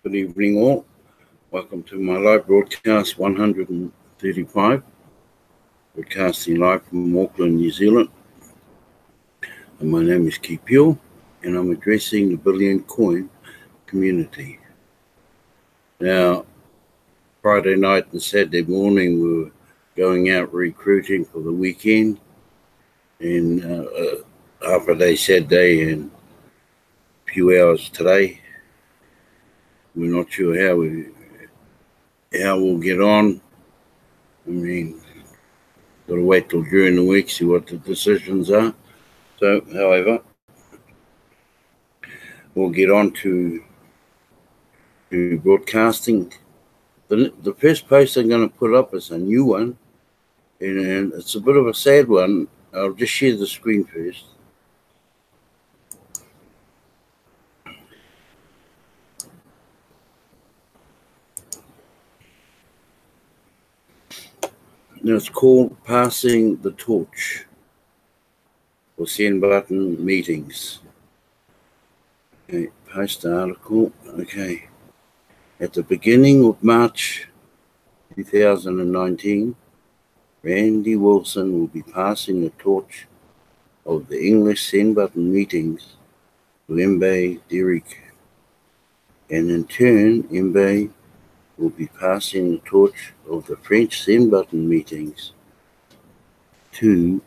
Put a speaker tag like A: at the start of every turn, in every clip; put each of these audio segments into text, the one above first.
A: Good evening all. Welcome to my live broadcast 135, broadcasting live from Auckland, New Zealand. And my name is Ki Pio, and I'm addressing the Billion Coin community. Now, Friday night and Saturday morning we were going out recruiting for the weekend, and half a day Saturday and a few hours today. We're not sure how we'll get on. I mean, got to wait till during the week, see what the decisions are. So, however, we'll get on to broadcasting. The first post I'm going to put up is a new one, and it's a bit of a sad one. I'll just share the screen first. Now it's called Passing the Torch for Send Button Meetings. Okay, post the article. Okay. At the beginning of March 2019, Randy Wilson will be passing the torch of the English Send Button meetings to Mbe Derek. And in turn, Mbe will be passing the torch of the French Send Button meetings to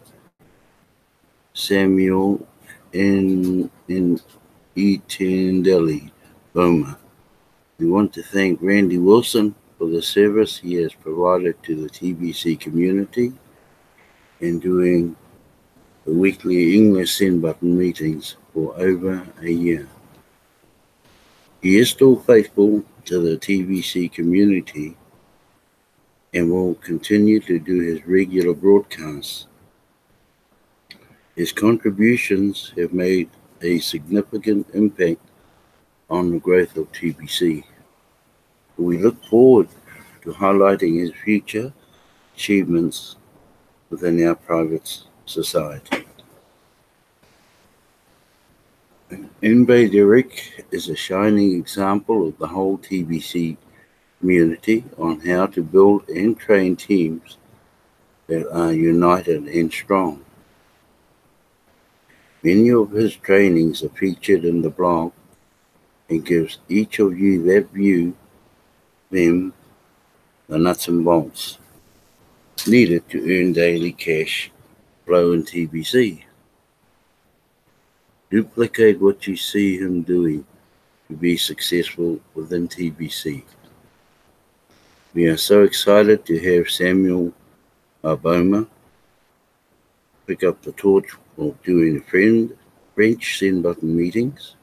A: Samuel in Itendeli Boma. We want to thank Randy Wilson for the service he has provided to the TBC community in doing the weekly English Send Button meetings for over a year. He is still faithful to the TBC community and will continue to do his regular broadcasts. His contributions have made a significant impact on the growth of TBC. We look forward to highlighting his future achievements within our private society. Mbe Derek is a shining example of the whole TBC community on how to build and train teams that are united and strong. Many of his trainings are featured in the blog and gives each of you that view, them, the nuts and bolts needed to earn daily cash flow in TBC. Duplicate what you see him doing to be successful within TBC. We are so excited to have Samuel Boma pick up the torch of doing French Send Button meetings.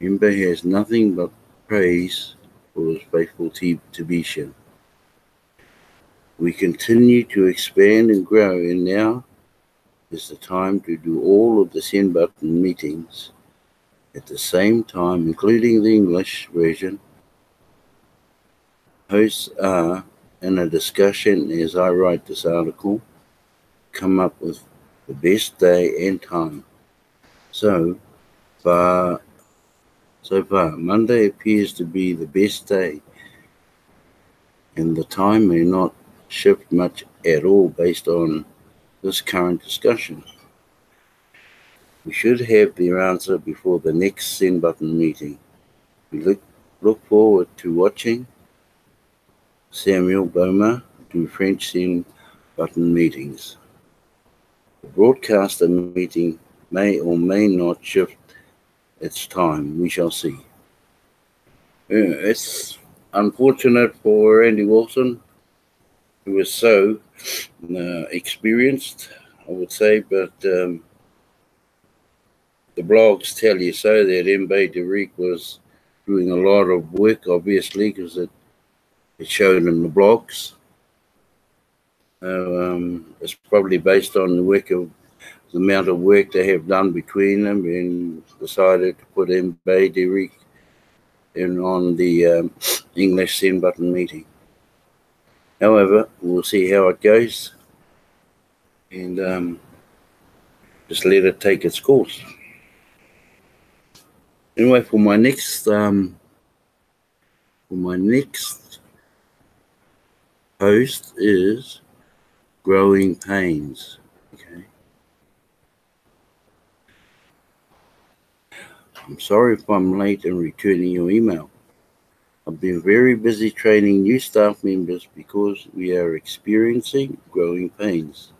A: Mbe has nothing but praise for his faithful TBC. We continue to expand and grow, and now is the time to do all of the Send Button meetings at the same time, including the English version. Hosts are in a discussion as I write this article, come up with the best day and time. So far, Monday appears to be the best day, and the time may not shift much at all based on this current discussion. We should have the answer before the next Send Button meeting. We look forward to watching Samuel Boma do French Send Button meetings. The broadcaster meeting may or may not shift its time. We shall see. It's unfortunate for Randy Wilson, who was so experienced, I would say, but the blogs tell you so that Mbe Derek was doing a lot of work, obviously, because it showed in the blogs. It's probably based on the amount of work they have done between them, and decided to put Mbe Derek in on the English Send Button meeting. However, we'll see how it goes, and just let it take its course. Anyway, for my next Well, my next post is growing pains. Okay. I'm sorry if I'm late in returning your email. I've been very busy training new staff members because we are experiencing growing pains.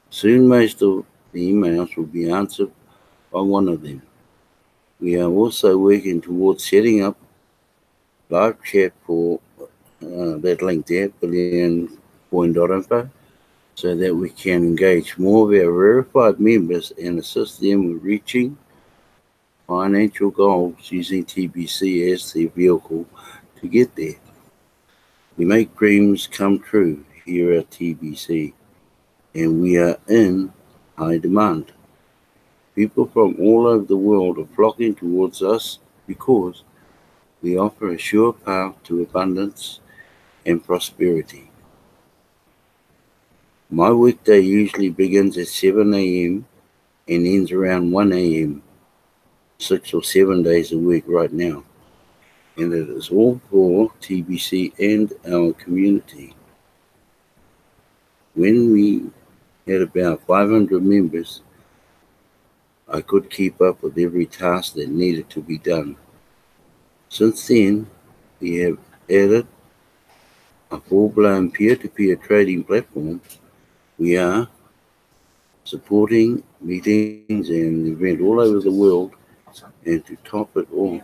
A: Soon most of the emails will be answered by one of them. We are also working towards setting up live chat for that link there, billion.info, so that we can engage more of our verified members and assist them with reaching financial goals using TBC as their vehicle to get there. We make dreams come true here at TBC, and we are in high demand. People from all over the world are flocking towards us because we offer a sure path to abundance and prosperity. My weekday usually begins at 7 a.m. and ends around 1 a.m., 6 or 7 days a week right now. And it is all for TBC and our community. When we had about 500 members, I could keep up with every task that needed to be done. Since then, we have added a full-blown peer-to-peer trading platform. We are supporting meetings and events all over the world, and to top it all,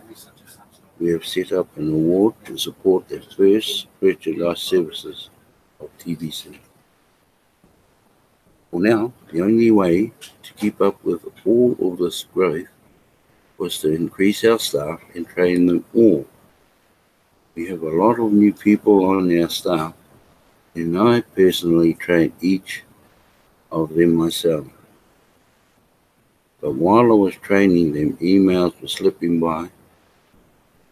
A: we have set up an award to support the first virtualized services of TBC. For now, the only way to keep up with all of this growth was to increase our staff and train them all. We have a lot of new people on our staff, and I personally train each of them myself. But while I was training them, emails were slipping by.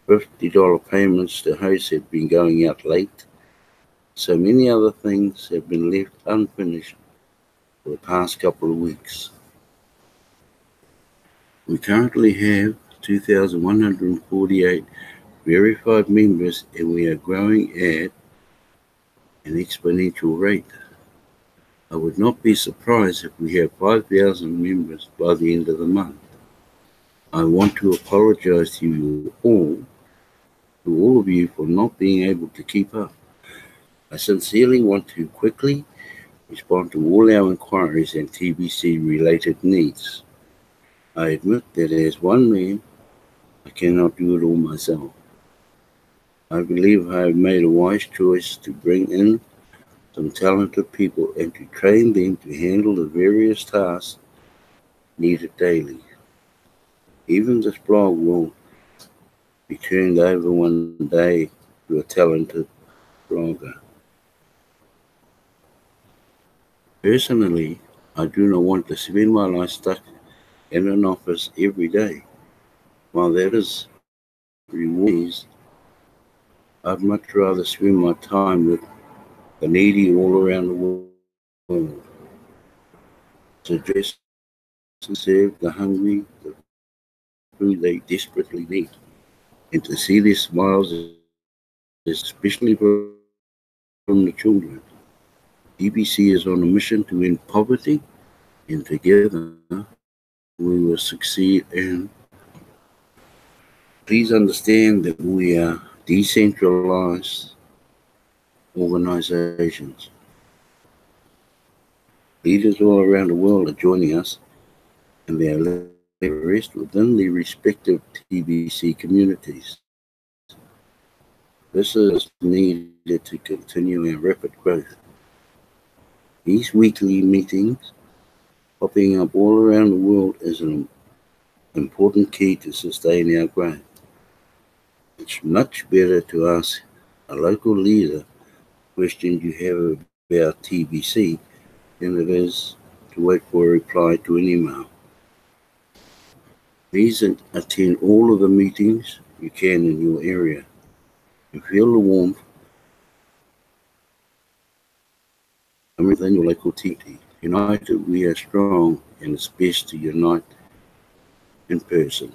A: $50 payments to hosts had been going out late. So many other things have been left unfinished for the past couple of weeks. We currently have 2,148 verified members, and we are growing at an exponential rate. I would not be surprised if we have 5,000 members by the end of the month. I want to apologize to all of you for not being able to keep up. I sincerely want to quickly respond to all our inquiries and TBC related needs. I admit that as one man, I cannot do it all myself. I believe I have made a wise choice to bring in some talented people and to train them to handle the various tasks needed daily. Even this blog will be turned over one day to a talented blogger. Personally, I do not want to spend my life stuck in an office every day. While that is rewarding, I'd much rather spend my time with the needy all around the world, to address and serve the hungry the food they desperately need, and to see their smiles, especially from the children. TBC is on a mission to end poverty, and together we will succeed. And please understand that we are decentralized organizations. Leaders all around the world are joining us, and they are rest within their respective TBC communities. This is needed to continue our rapid growth. These weekly meetings popping up all around the world is an important key to sustain our growth. It's much better to ask a local leader questions you have about TBC than it is to wait for a reply to an email. Please attend all of the meetings you can in your area and feel the warmth within your local TT. United, we are strong, and it's best to unite in person.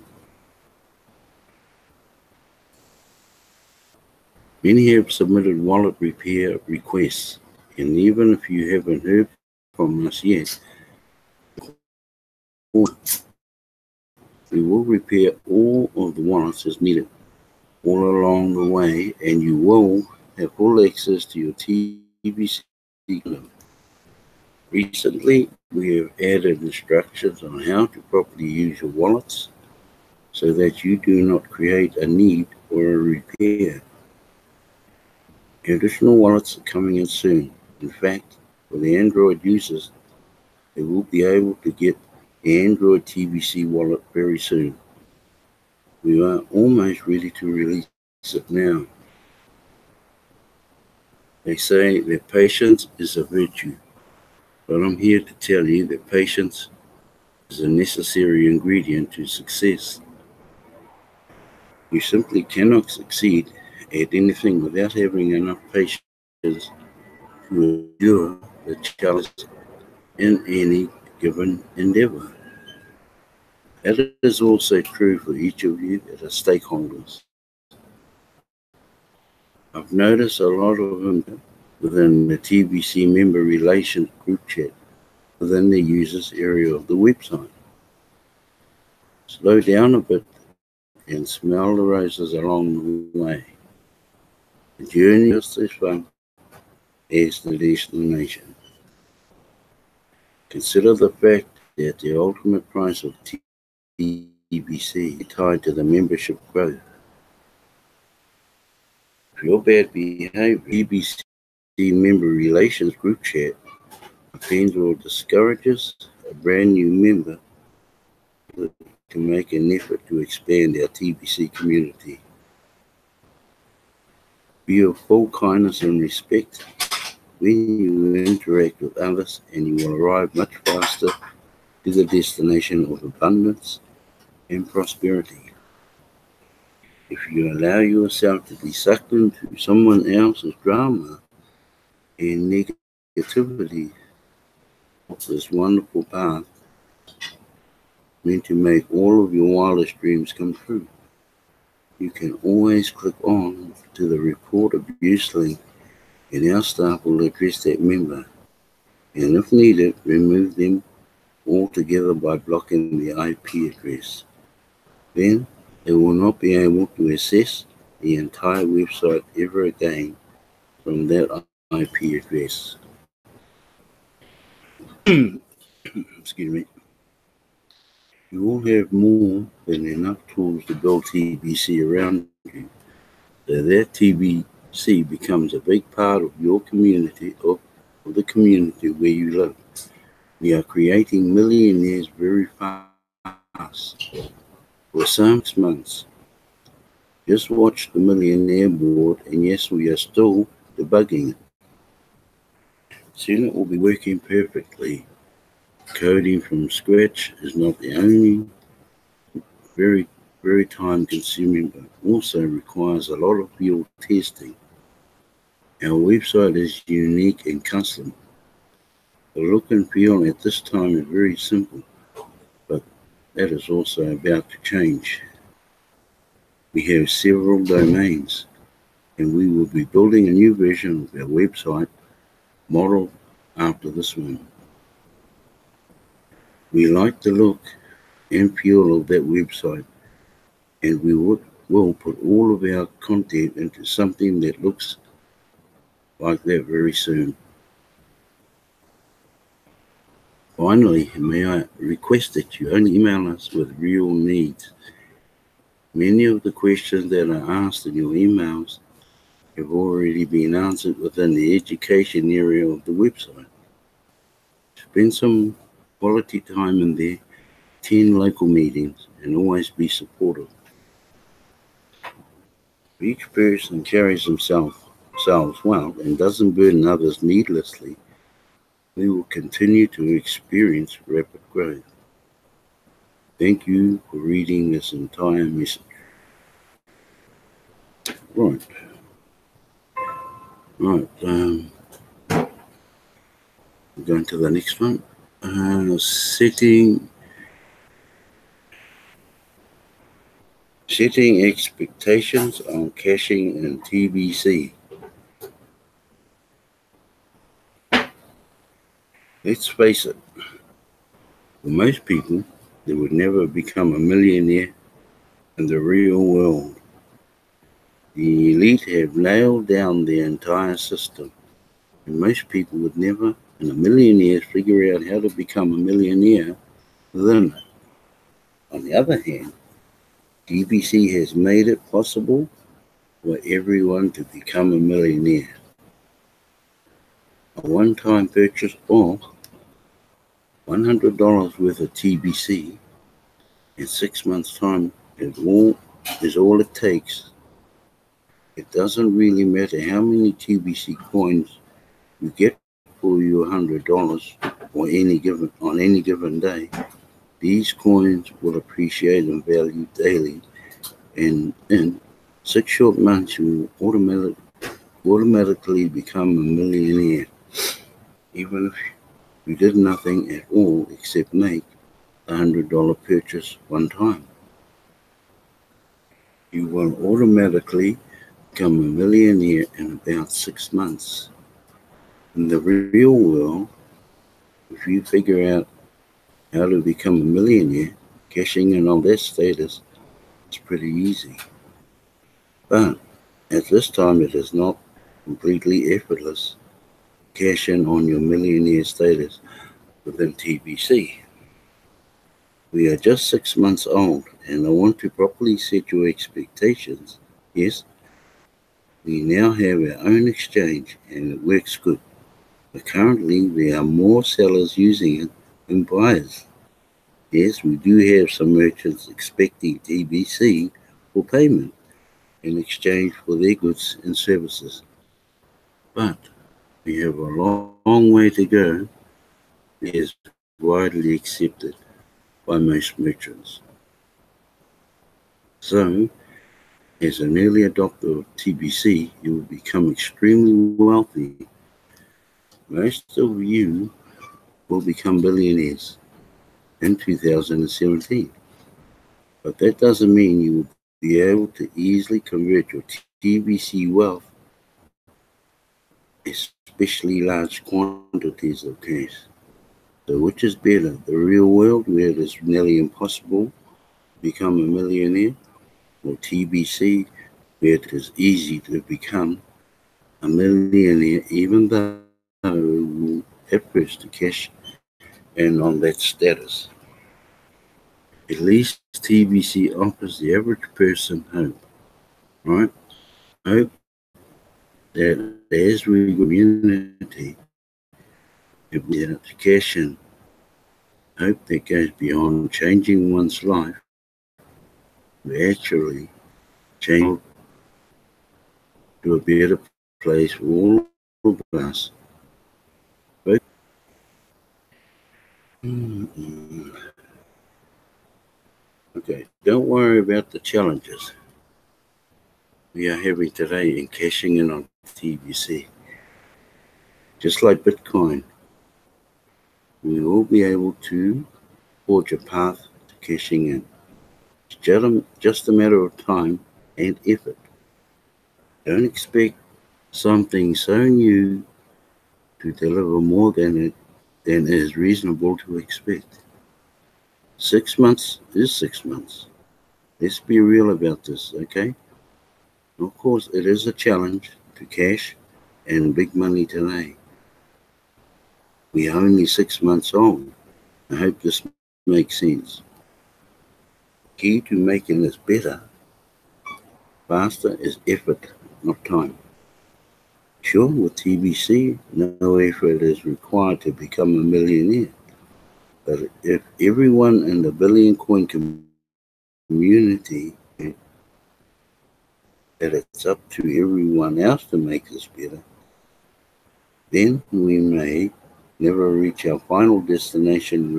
A: Many have submitted wallet repair requests, and even if you haven't heard from us yet, we will repair all of the wallets as needed all along the way, and you will have full access to your TBC kingdom. Recently, we have added instructions on how to properly use your wallets so that you do not create a need for a repair. Additional wallets are coming in soon. In fact, for the Android users, they will be able to get the Android TBC wallet very soon. We are almost ready to release it now. They say that patience is a virtue, but I'm here to tell you that patience is a necessary ingredient to success. You simply cannot succeed at anything without having enough patience to endure the challenges in any given endeavor. That is also true for each of you that are stakeholders. I've noticed a lot of them within the TBC member relations group chat within the users area of the website. Slow down a bit and smell the roses along the way. The journey is just as fun as the destination. Consider the fact that the ultimate price of TBC is tied to the membership growth. If your bad behavior, TBC member relations group chat offends or discourages a brand new member to make an effort to expand our TBC community. Be of full kindness and respect when you interact with others, and you will arrive much faster to the destination of abundance and prosperity. If you allow yourself to be sucked into someone else's drama and negativity of this wonderful path meant to make all of your wildest dreams come true, you can always click on to the report abuse link, and our staff will address that member, and if needed, remove them altogether by blocking the IP address. Then they will not be able to access the entire website ever again from that IP address. Excuse me. You will have more than enough tools to build TBC around you, so that TBC becomes a big part of your community, of the community where you live. We are creating millionaires very fast. For some 6 months, just watch the millionaire board, and yes, we are still debugging it. Soon it will be working perfectly. Coding from scratch is not the only very, very time consuming, but also requires a lot of field testing. Our website is unique and custom. The look and feel at this time is very simple, but that is also about to change. We have several domains, and we will be building a new version of our website modeled after this one. We like the look and feel of that website, and we will put all of our content into something that looks like that very soon. Finally, may I request that you only email us with real needs. Many of the questions that are asked in your emails have already been answered within the education area of the website. Spend some quality time in there, attend local meetings, and always be supportive. If each person carries themselves well and doesn't burden others needlessly, we will continue to experience rapid growth. Thank you for reading this entire message. Right. Right. Going to the next one. Setting expectations on cashing in TBC. Let's face it, for most people, they would never become a millionaire in the real world. The elite have nailed down the entire system, and most people would never, in a million years, figure out how to become a millionaire within it. On the other hand, TBC has made it possible for everyone to become a millionaire. A one-time purchase of $100 worth of TBC in 6 months' time is all it takes. It doesn't really matter how many TBC coins you get for your $100 on any given day. These coins will appreciate in value daily, and in 6 short months you will automatically become a millionaire, even if you did nothing at all except make a $100 purchase one time. You will automatically become a millionaire in about 6 months. In the real world, if you figure out how to become a millionaire, cashing in on that status is pretty easy. But at this time, it is not completely effortless. Cash in on your millionaire status within TBC. We are just 6 months old, and I want to properly set your expectations. Yes, we now have our own exchange, and it works good. But currently, there are more sellers using it than buyers. Yes, we do have some merchants expecting TBC for payment in exchange for their goods and services. But we have a long way to go. It is widely accepted by most merchants. So, as an early adopter of TBC, you will become extremely wealthy. Most of you will become billionaires in 2017. But that doesn't mean you will be able to easily convert your TBC wealth, especially large quantities of cash. So which is better, the real world where it is nearly impossible to become a millionaire, or TBC where it is easy to become a millionaire even though you have first to cash in on that status? At least TBC offers the average person hope, right? Hope that as we grow community, it will be able to cash in. Hope that goes beyond changing one's life to actually change to a better place for all of us. Both. Okay, don't worry about the challenges we are having today in cashing in on TBC. Just like Bitcoin, we will be able to forge a path to cashing in. It's just a matter of time and effort. Don't expect something so new to deliver more than is reasonable to expect. 6 months is 6 months. Let's be real about this, okay? Of course, it is a challenge to cash and big money today. We are only 6 months old. I hope this makes sense. Key to making this better, faster is effort, not time. Sure, with TBC, no effort is required to become a millionaire. But if everyone in the Billion Coin community that it's up to everyone else to make this better, then we may never reach our final destination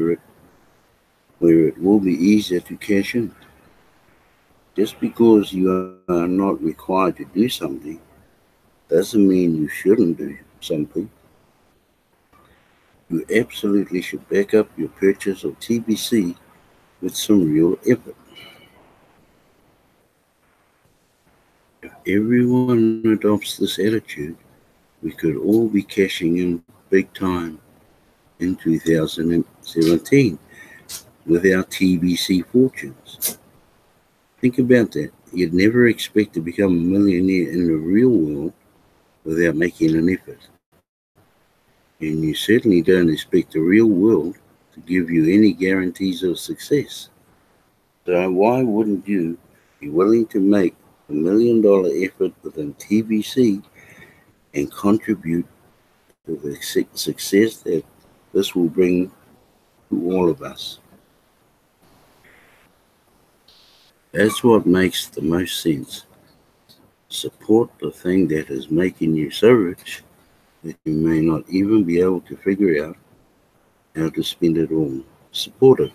A: where it will be easier to cash in. Just because you are not required to do something doesn't mean you shouldn't do something. You absolutely should back up your purchase of TBC with some real effort. everyone adopts this attitude, we could all be cashing in big time in 2017 with our TBC fortunes. Think about that. You'd never expect to become a millionaire in the real world without making an effort. And you certainly don't expect the real world to give you any guarantees of success. So why wouldn't you be willing to make $1 million effort within TBC and contribute to the success that this will bring to all of us? That's what makes the most sense. Support the thing that is making you so rich that you may not even be able to figure out how to spend it all. Support it.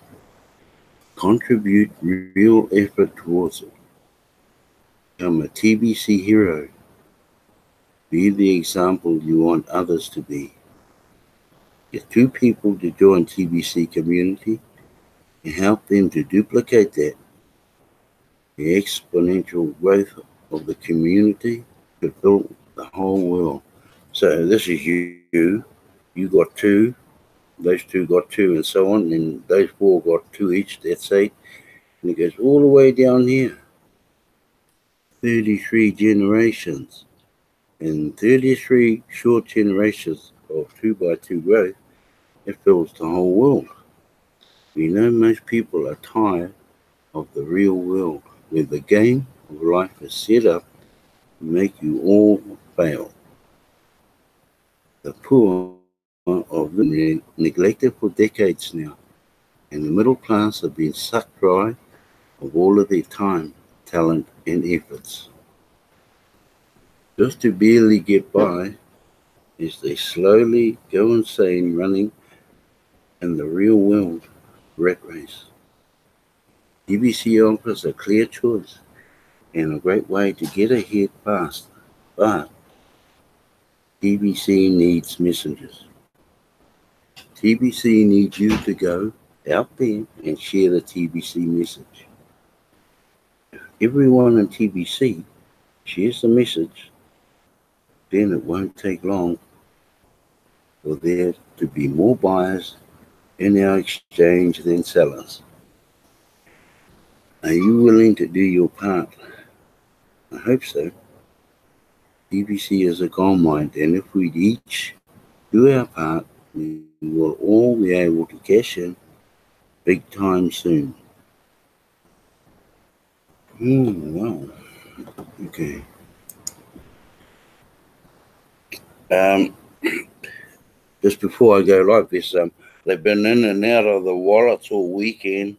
A: Contribute real effort towards it. Become a TBC hero. Be the example you want others to be. Get 2 people to join TBC community and help them to duplicate that. The exponential growth of the community could fill the whole world. So this is you. You got 2. Those 2 got 2, and so on. And those 4 got 2 each. That's 8. And it goes all the way down here. 33 generations. And 33 short generations of 2x2 growth, it fills the whole world. We know most people are tired of the real world, where the game of life is set up to make you all fail. The poor of them neglected for decades now, and the middle class have been sucked dry of all of their time, talent, and efforts. Just to barely get by as they slowly go insane running in the real world rat race. TBC offers a clear choice and a great way to get ahead fast, but TBC needs messengers. TBC needs you to go out there and share the TBC message. If everyone in TBC shares the message, then it won't take long for there to be more buyers in our exchange than sellers. Are you willing to do your part? I hope so. TBC is a gold mine, and if we each do our part, we will all be able to cash in big time soon. Wow. Okay. Just before I go live, they've been in and out of the wallets all weekend,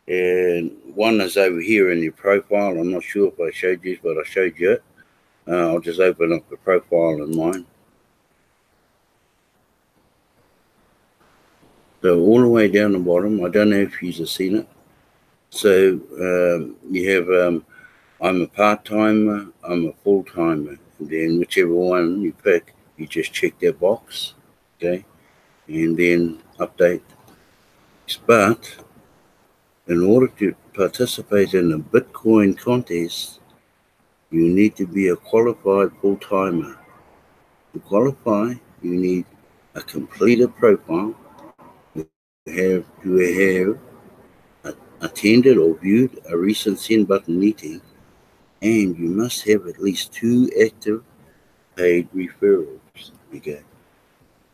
A: and one is over here in your profile. I'm not sure if I showed you, but I showed you it. I'll just open up the profile in mine. So all the way down the bottom, I don't know if you've seen it. So you have I'm a part-timer, I'm a full-timer, and then whichever one you pick, you just check that box, okay, and then update. But in order to participate in a Bitcoin contest, you need to be a qualified full-timer. To qualify, you need a completed profile, to have attended or viewed a recent send button meeting, and you must have at least 2 active paid referrals. Okay,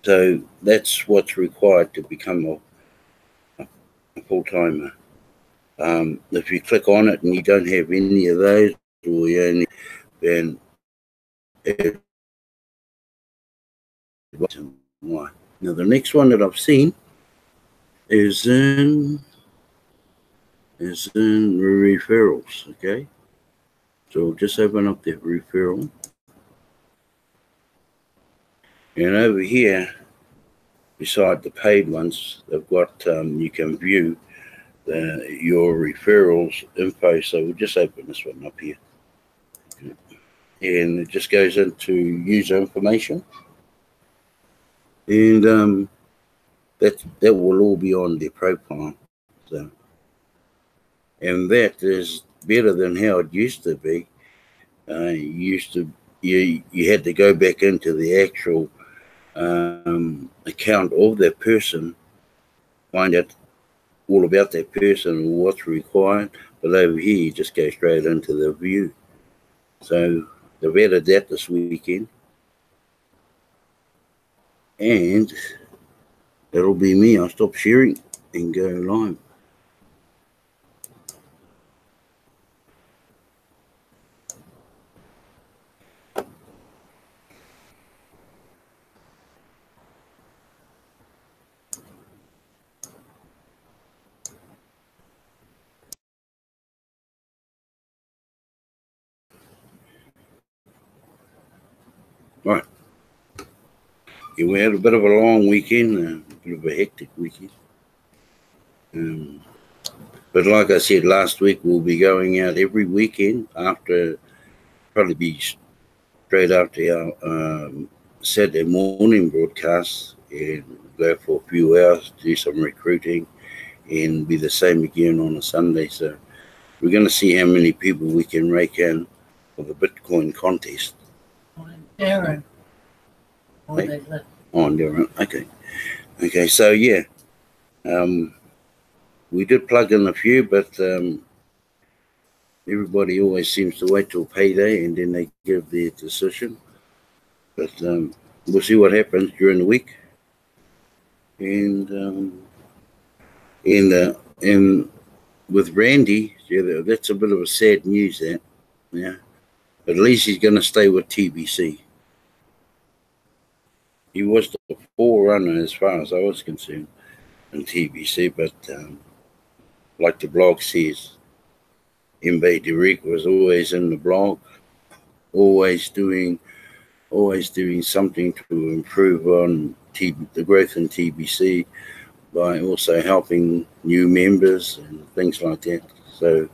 A: so that's what's required to become a full-timer. If you click on it and you don't have any of those, or you only, then it why. Now the next one that I've seen is in referrals. Okay, so I'll just open up the referral, and over here beside the paid ones, they've got you can view your referrals info. So we'll just open this one up here, and it just goes into user information, and that will all be on their profile. So, and that is better than how it used to be, You used to you had to go back into the actual account of that person, find out all about that person and what's required. But over here, you just go straight into the view. So they've added that this weekend, and that'll be me. I'll stop sharing and go live. Right. Yeah, we had a bit of a long weekend, a bit of a hectic weekend. But like I said last week, we'll be going out every weekend after, probably be straight after our Saturday morning broadcast, and go for a few hours, do some recruiting, and be the same again on a Sunday. So we're going to see how many people we can rake in for the Bitcoin contest.
B: Darren.
A: Hey? Oh, Darren. Okay. Okay, so yeah. We did plug in a few, but everybody always seems to wait till payday and then they give their decision. But we'll see what happens during the week. And with Randy, yeah, that's a bit of a sad news, that, yeah. But at least he's going to stay with TBC. He was the forerunner as far as I was concerned in TBC, but like the blog says, MB Derek was always in the blog, always doing something to improve on the growth in TBC by also helping new members and things like that. So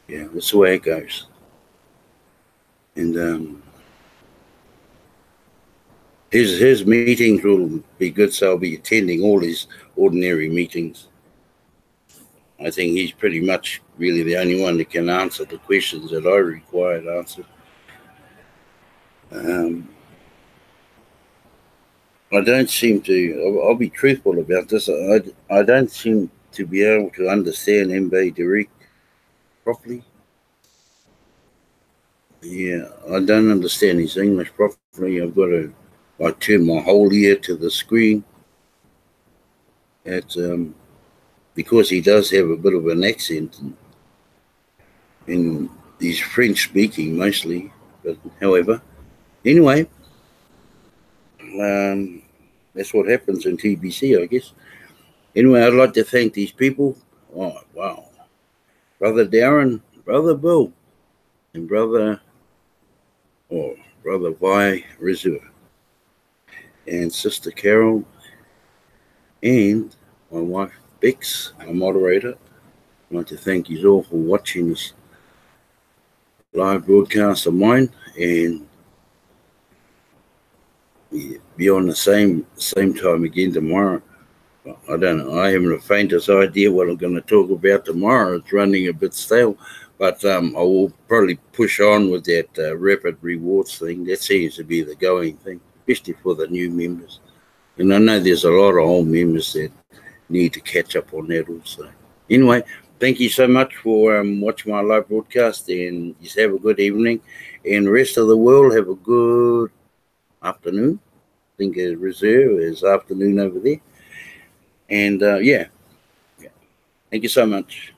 A: yeah, that's the way it goes. And his meetings will be good, so I'll be attending all his ordinary meetings. I think he's pretty much really the only one that can answer the questions that I required answered. I don't seem to, I'll be truthful about this, I don't seem to be able to understand MB Derek properly. Yeah, I don't understand his English properly. I've got to turn my whole ear to the screen. It's because he does have a bit of an accent, and he's French speaking mostly. But however, anyway, that's what happens in TBC, I guess. Anyway, I'd like to thank these people. Oh wow, Brother Darren, Brother Bill, and Brother Vi Rizua, and Sister Carol, and my wife Bex, our moderator. I'd like to thank you all for watching this live broadcast of mine, and be on the same time again tomorrow. I don't know. I haven't the faintest idea what I'm going to talk about tomorrow. It's running a bit stale, but I will probably push on with that rapid rewards thing. That seems to be the going thing, especially for the new members. And I know there's a lot of old members that need to catch up on that also. Anyway, thank you so much for watching my live broadcast, and just have a good evening. And the rest of the world, have a good afternoon. I think reserve is afternoon over there. And yeah, thank you so much.